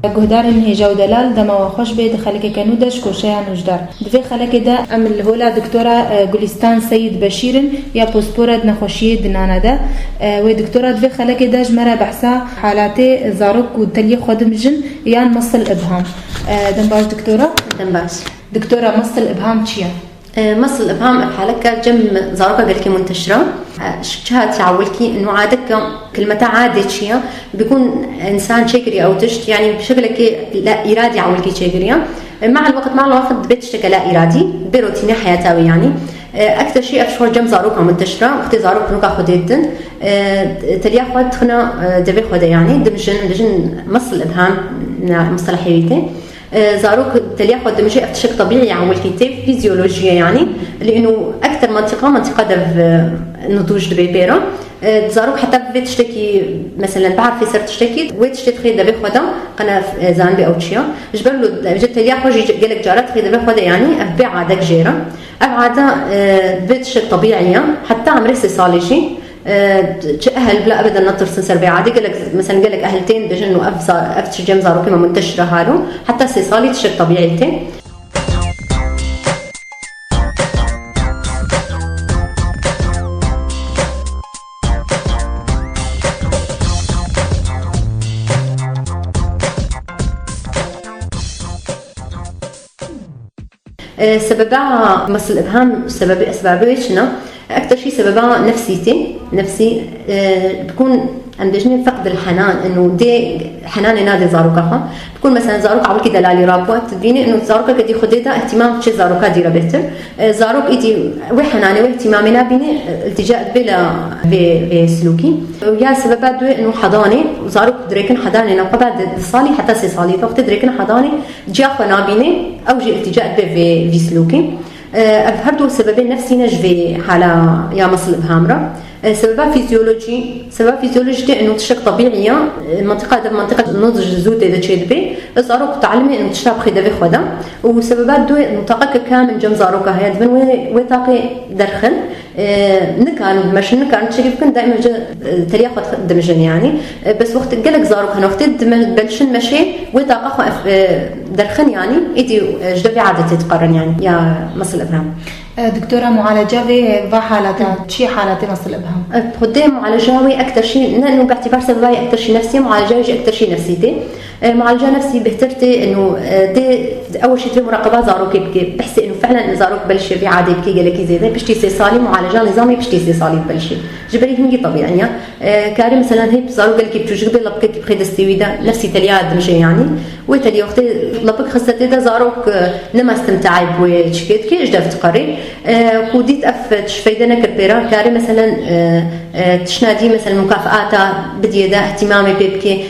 جهدار إنه جودلال دم وخش بيد خلك كنودش كوشيا نجدار دفي خلك دا أم الهولا دكتورة جولستان سيد بشير يا بوسبورة نخوشية دنانا دا ودكتورة دفي خلك دا جمرة بحثا حالاتي زاروك وتلي خدم جن يان مصل إبهام دنباش دكتورة؟ دنباش دكتورة مصل إبهام تشيا؟ مصل الإبهام بحالك جم زاروكا قالكي منتشرة شهات تعولكي إنه عادك كلمة عادة شيء بيكون إنسان شكري أو تشت يعني بشكلك لا إرادي عولكي شكرية مع الوقت بتشتكى لا إرادي بروتين حياتي يعني أكثر شيء أشهر جم زاروكا منتشرة وقت زاروك نوكا خديدن تليا خد خنا دبي خدا يعني دمجن مصل الإبهام مصطلحيته زاروك تليا خد دمجي أكثر شيء طبيعي عمل كتاب فيزيولوجيا يعني لأنه أكثر منطقة ده نضوج دبيبيرا زاروك حتى بتشتكي مثلا بعرف صرت تشتكي وتشتكي خير دبي خدا قنا زانبي أو شيء جبر له جت تليا خرج جالك جارات خير دبي خدا يعني أبيع عادك جيرة عادة بتشتكي طبيعية حتى عمري صالحي أهل بلا أبدا نطر سنسر بعادي قالك مثلا قالك أهلتين بيجن إنه أفتش جم زاروكي ما منتشرة هالو حتى صالي تشتكي طبيعيتين سببها مصل الإبهام أسبابيشنا أكثر شيء سببها نفسي بكون عندنا فقد الحنان إنه دي حنان ينادي زاروكها بكون مثلا زاروك عمل كده لالي رابط تديني إنه زاروكا قد يخديدا اهتمام شيء زاروكا ديرا بيتر زاروك إدي وحناني واهتمامنا بيني التجاء بلا بسلوكي ويا سببات دوي إنه حضاني وزاروك دريكن حضاني نقبع صالي حتى صالي وقت دريكن حضاني جاخنا بيني أو جي التجاء بسلوكي هردو سببين نفسي نجفي حالة يا مصل إبهامرة سببها فيزيولوجي إنه تشك طبيعية منطقة نضج زود إذا تشيد به زاروك تعلمي إنه تشرب خيدا بخدا وسببات دوي إنه طاقة كامل جم زاروكا هي دفن وطاقة درخن نكان مش نكان تشكي بكون دائما تريا خد دمجن يعني بس وقت جلك زاروك هنا وقت بلشن مشي وطاقة درخن يعني إدي جدبي عادة تقرن يعني يا مصل إبهام دكتورة معالجة في حالات شي حالات مصل الإبهام خدي معالجة أكثر شيء لأنه باعتبار سببها أكثر شيء نفسي معالجة أكثر شيء نفسيتي معالجة نفسي بهترتي إنه دي أول شيء في مراقبة زاروك يبكي بحسي إنه فعلا زاروك بلش في عادة يبكي قالك زي ده بشتي صالي معالجة نظامي بشتي صالي بلشي جبري هنجي طبيعية كاري مثلا هي زاروك قالك بتوجد بلبكك بخيد استويدا نفسي تليا دمجة يعني وتلي وقت لبك خصتي ده زاروك نما استمتعي بوشكيت كي إجدا تقري كوديت تشفيدنا كبيرة كاري مثلا تشنادي مثلا مكافآتا بديدا اهتمامي بيبكي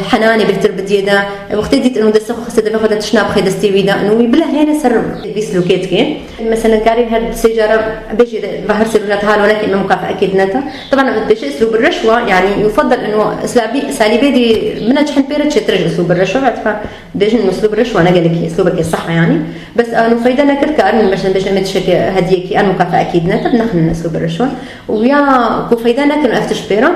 حناني بهتر بديدا وقت ديت انه دسخ خصتي باخذ تشناب خيد استويدا انه بلا هنا سر بيسلوكيتكي مثلا كاري هاد السيجاره بيجي ظهر سيجارات هال ولكن مكافاه اكيد نتا طبعا بديش اسلوب الرشوه يعني يفضل انه اساليبي دي منجحن بيرتش ترجع اسلوب الرشوه باعتبار بيجي انه اسلوب الرشوه انا قال لك اسلوبك الصح يعني بس انه فايدنا كركار مثلا بيجي متشكي هديكي المكافاه اكيد نتا بنخن اسلوب الرشوه ويا كفايدنا كانوا افتش بيرا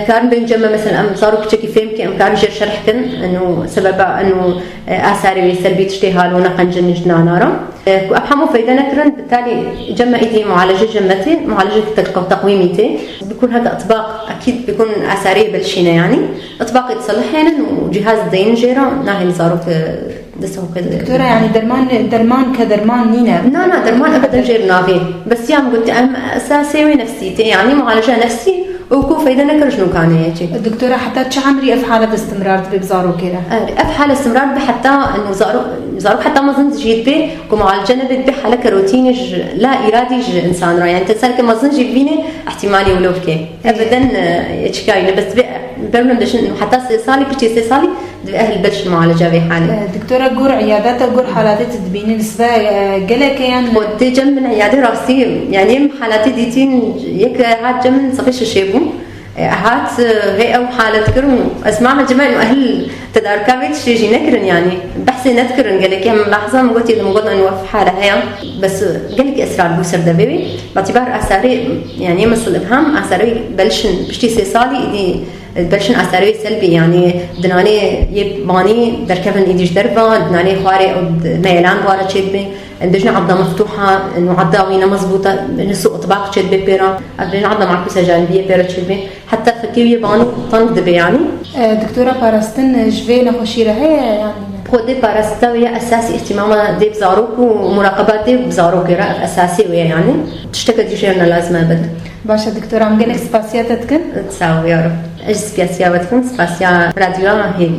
كان بينجمع مثلا أم صاروا كتشكي فهمكي أم كان جر شرحكن إنه سببها إنه آثاري سلبية تشتهال ونقنجن جنانارا وأبحمو فايدة نكرن بالتالي جمع إيدي معالجة جمتي معالجة تقويميتي بيكون هذا أطباق أكيد بيكون آثاري بالشينة يعني أطباق يتصلحين وجهاز دين جيرا ناهي صاروا دكتورة يعني درمان كدرمان نينا لا درمان أبدا غير نافي بس يوم قلت أهم أساسي ونفسيتي يعني معالجة نفسي وكون فايدة نكر شنو كان هيك الدكتورة حتى شو عمري في حالة استمرار بزارو كده في حالة استمرار بحتى إنه زارو حتى ما زنت جيت به كمعالجة نبت بحالة كروتين لا إرادي إنسان رأي يعني تسألك ما زنت جيت بيني احتمالي ولو بكي أبدا يشكايني بس برمم دش إنه حتى صالي بشتي صالي أهل بلش المعالجة في حالة دكتورة جور عيادات جور حالات تدبيني نسبة جلك يعني ودي جم من عيادة راسي يعني حالات ديتين يك هاد جم من صفيش الشيبو هات هي أو حالة كرم أسمعها جماعة إنه أهل تداركابيت شيء نكرن يعني بحسي نذكرن قالك يوم لحظة ما قلت إذا ما قلنا إنه في حالة هي بس قالك إسرار بوسر دبيبي باعتبار أثاري يعني مثل إبهام أثاري بلشن بشتي سالي إدي بلشن اثري سلبي يعني دناني يباني دركبن ايديش دربا دناني خواري او ميلان بوارا تشدبي دجنا عضه مفتوحه انه عضه وينه مزبوطه نسوق طباق تشدبي بيرا دجنا عضه معكوسه جانبيه بيرا تشدبي حتى فكيو يباني طندبي يعني دكتوره باراستن جوي نخوشي راه يعني خودي باراستا ويا اساسي اهتمامها دي بزاروك ومراقبات دي بزاروك راه اساسي ويا يعني تشتكى دي شيء لازمه بد باشا دكتوره مجنك سباسياتتكن تساوي يا رب ايش سباسيا وتكون سباسيا راديو هي